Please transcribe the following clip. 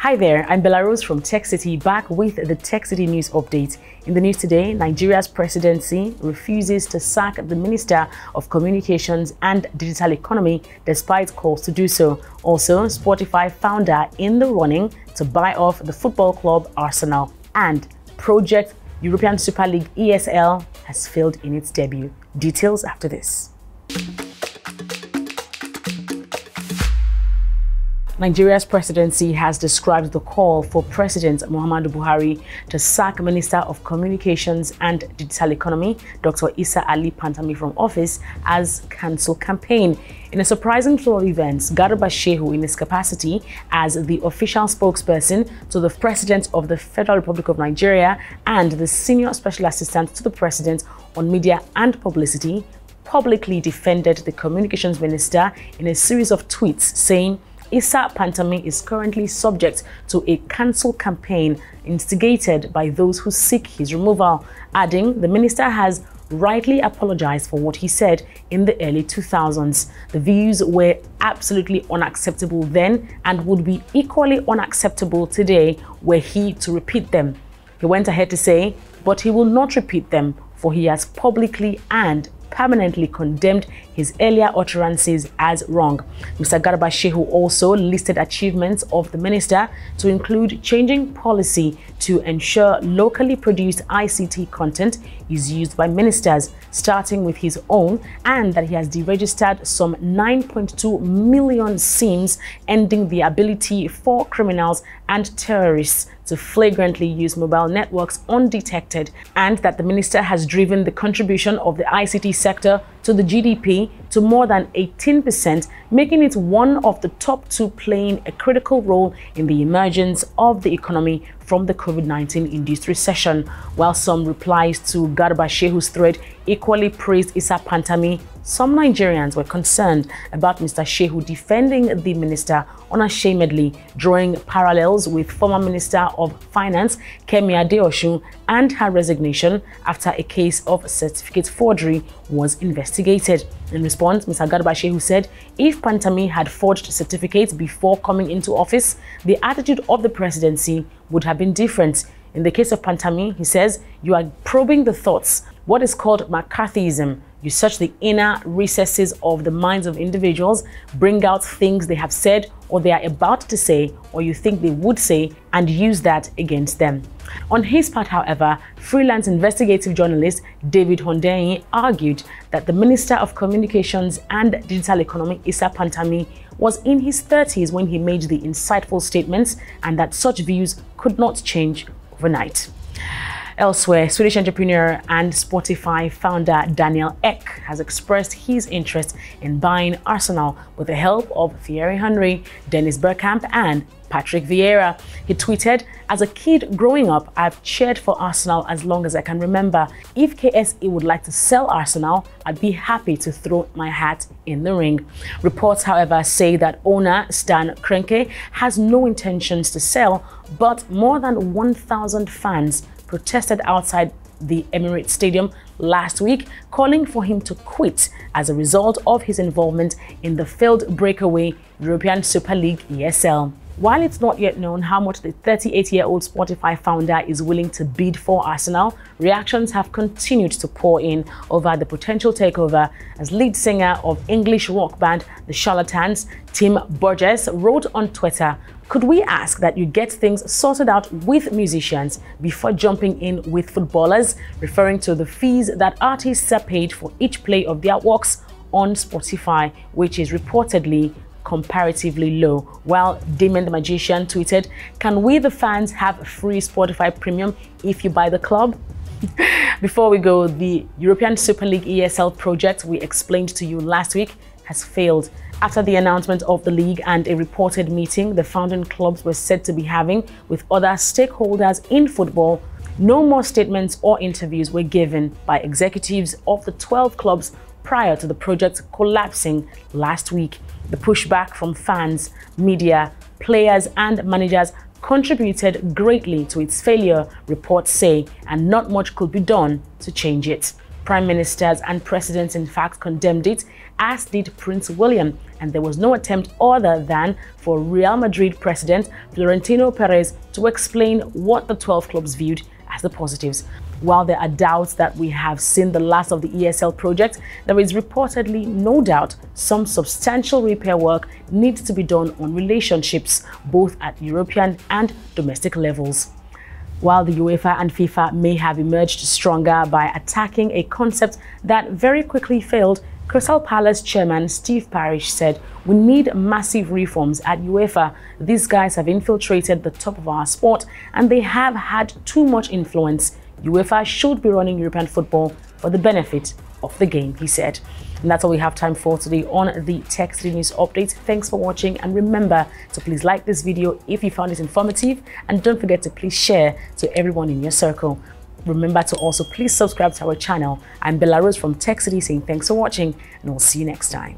Hi there, I'm Belarus from TechCity, back with the TechCity news update. In the news today, Nigeria's presidency refuses to sack the Minister of Communications and Digital Economy despite calls to do so. Also, Spotify founder in the running to buy off the football club Arsenal, and Project European Super League ESL has failed in its debut. Details after this. Nigeria's presidency has described the call for President Muhammadu Buhari to sack Minister of Communications and Digital Economy, Dr. Isa Ali Pantami, from office as cancel campaign. In a surprising flow of events, Garba Shehu, in his capacity as the official spokesperson to the President of the Federal Republic of Nigeria and the Senior Special Assistant to the President on Media and Publicity, publicly defended the Communications Minister in a series of tweets, saying Isa Pantami is currently subject to a cancel campaign instigated by those who seek his removal, adding the minister has rightly apologized for what he said in the early 2000s. The views were absolutely unacceptable then and would be equally unacceptable today were he to repeat them. He went ahead to say, but he will not repeat them, for he has publicly and permanently condemned his earlier utterances as wrong. Mr. Garba Shehu also listed achievements of the minister to include changing policy to ensure locally produced ICT content is used by ministers, starting with his own, and that he has deregistered some 9.2 million SIMs, ending the ability for criminals and terrorists to flagrantly use mobile networks undetected, and that the minister has driven the contribution of the ICT sector to the GDP to more than 18%, making it one of the top two playing a critical role in the emergence of the economy from the COVID-19 induced recession. While some replies to Garba Shehu's thread equally praised Isa Pantami, some Nigerians were concerned about Mr. Shehu defending the minister unashamedly, drawing parallels with former Minister of Finance Kemi Adeosun and her resignation after a case of certificate forgery was investigated. In response, Mr. Garba Shehu said if Pantami had forged certificates before coming into office, the attitude of the presidency would have been different. In the case of Pantami, he says, you are probing the thoughts, what is called McCarthyism. You search the inner recesses of the minds of individuals, bring out things they have said or they are about to say or you think they would say, and use that against them. On his part, however, freelance investigative journalist David Hondeyi argued that the Minister of Communications and Digital Economy, Isa Pantami, was in his 30s when he made the insightful statements and that such views could not change overnight. Elsewhere, Swedish entrepreneur and Spotify founder Daniel Ek has expressed his interest in buying Arsenal with the help of Thierry Henry, Bergkamp and Patrick Vieira. He tweeted, as a kid growing up, I've cheered for Arsenal as long as I can remember. If KSE would like to sell Arsenal, I'd be happy to throw my hat in the ring. Reports, however, say that owner Stan Kroenke has no intentions to sell, but more than 1,000 fans protested outside the Emirates Stadium last week, calling for him to quit as a result of his involvement in the failed breakaway European Super League ESL. While it's not yet known how much the 38-year-old Spotify founder is willing to bid for Arsenal, reactions have continued to pour in over the potential takeover, as lead singer of English rock band The Charlatans, Tim Burgess, wrote on Twitter, "Could we ask that you get things sorted out with musicians before jumping in with footballers," referring to the fees that artists are paid for each play of their works on Spotify, which is reportedly comparatively low. While Damon the Magician tweeted, "Can we the fans have a free Spotify premium if you buy the club?" Before we go, the European Super League ESL project we explained to you last week has failed. After the announcement of the league and a reported meeting the founding clubs were said to be having with other stakeholders in football, no more statements or interviews were given by executives of the 12 clubs prior to the project collapsing last week. The pushback from fans, media, players and managers contributed greatly to its failure, reports say, and not much could be done to change it. Prime ministers and presidents in fact condemned it, as did Prince William, and there was no attempt other than for Real Madrid president Florentino Perez to explain what the 12 clubs viewed as the positives. While there are doubts that we have seen the last of the ESL project, there is reportedly no doubt some substantial repair work needs to be done on relationships, both at European and domestic levels. While the UEFA and FIFA may have emerged stronger by attacking a concept that very quickly failed, Crystal Palace chairman Steve Parish said, "We need massive reforms at UEFA. These guys have infiltrated the top of our sport and they have had too much influence. UEFA should be running European football for the benefit of the game," he said. And that's all we have time for today on the TechCity News Update. Thanks for watching, and remember to please like this video if you found it informative, and don't forget to please share to everyone in your circle. Remember to also please subscribe to our channel. I'm Belarus from TechCity saying thanks for watching, and we'll see you next time.